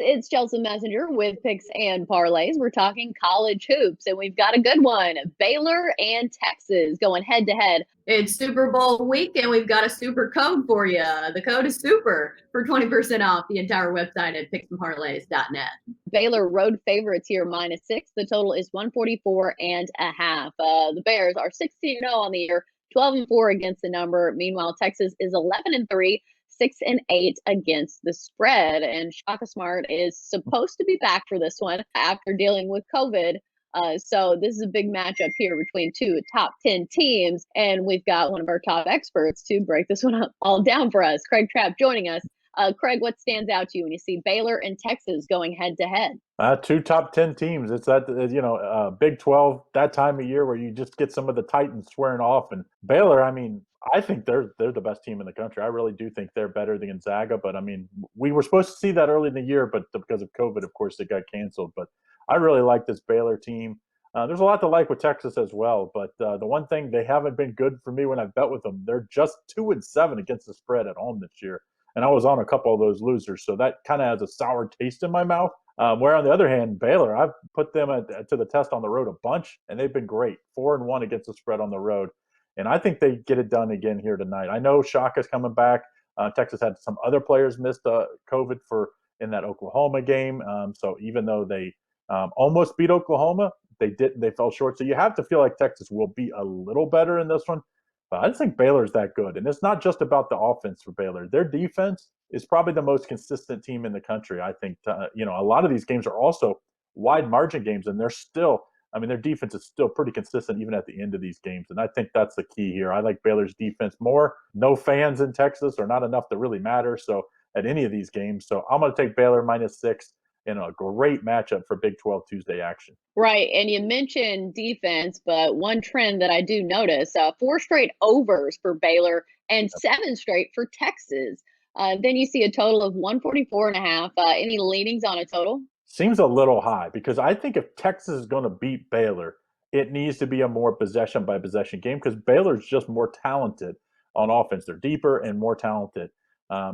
It's Chelsa Messenger with Picks and Parlays. We're talking college hoops, and we've got a good one. Baylor and Texas going head to head. It's Super Bowl week, and we've got a super code for you. The code is SUPER for 20% off the entire website at picksandparlays.net. Baylor road favorites here -6. The total is 144 and a half. The Bears are 16-0 on the year, 12-4 against the number. Meanwhile, Texas is 11-3. 6-8 against the spread. And Shaka Smart is supposed to be back for this one after dealing with COVID. So this is a big matchup here between two top 10 teams. And we've got one of our top experts to break this one all down for us. Craig Trapp joining us. Craig, what stands out to you when you see Baylor and Texas going head to head? Two top 10 teams. It's that, Big 12, that time of year where you just get some of the Titans swearing off. And Baylor, I mean, I think they're the best team in the country. I really do think they're better than Gonzaga. But, I mean, we were supposed to see that early in the year, but because of COVID, of course, it got canceled. But I really like this Baylor team. There's a lot to like with Texas as well. But the one thing, they haven't been good for me when I've bet with them. They're just 2-7 against the spread at home this year. And I was on a couple of those losers, so that kind of has a sour taste in my mouth. Where on the other hand, Baylor, I've put them to the test on the road a bunch, and they've been great. 4-1 against the spread on the road. And I think they get it done again here tonight. I know Shaka's coming back. Texas had some other players missed COVID in that Oklahoma game. So even though they almost beat Oklahoma, they didn't. They fell short. So you have to feel like Texas will be a little better in this one. But I just think Baylor's that good. And it's not just about the offense for Baylor. Their defense is probably the most consistent team in the country. I think, a lot of these games are also wide margin games, and they're still, their defense is still pretty consistent even at the end of these games. And I think that's the key here. I like Baylor's defense more. No fans in Texas, or not enough to really matter. So at any of these games. So I'm going to take Baylor -6 in a great matchup for Big 12 Tuesday action. Right. And you mentioned defense, but one trend that I do notice, 4 straight overs for Baylor and 7 straight for Texas. Then you see a total of 144 and a half. Any leanings on a total? Seems a little high, because I think if Texas is going to beat Baylor, it needs to be a more possession by possession game, because Baylor's just more talented on offense. They're deeper and more talented.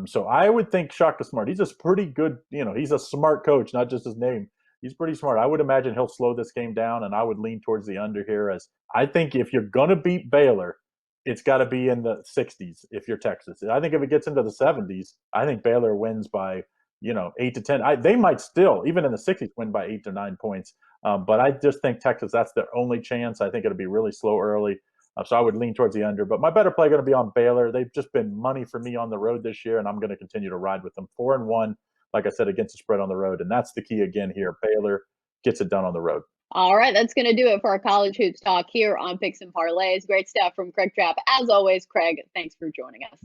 So I would think Shaka Smart, he's a pretty good, he's a smart coach, not just his name. He's pretty smart. I would imagine he'll slow this game down, and I would lean towards the under here, as I think if you're going to beat Baylor, it's got to be in the 60s if you're Texas. I think if it gets into the 70s, I think Baylor wins by, 8 to 10. They might still, even in the 60s, win by 8 to 9 points. But I just think Texas, that's their only chance. I think it'll be really slow early. So I would lean towards the under. But my better play going to be on Baylor. They've just been money for me on the road this year, and I'm going to continue to ride with them. 4-1, like I said, against the spread on the road. And that's the key again here. Baylor gets it done on the road. All right, that's going to do it for our college hoops talk here on Picks and Parlays. Great stuff from Craig Trapp. As always, Craig, thanks for joining us.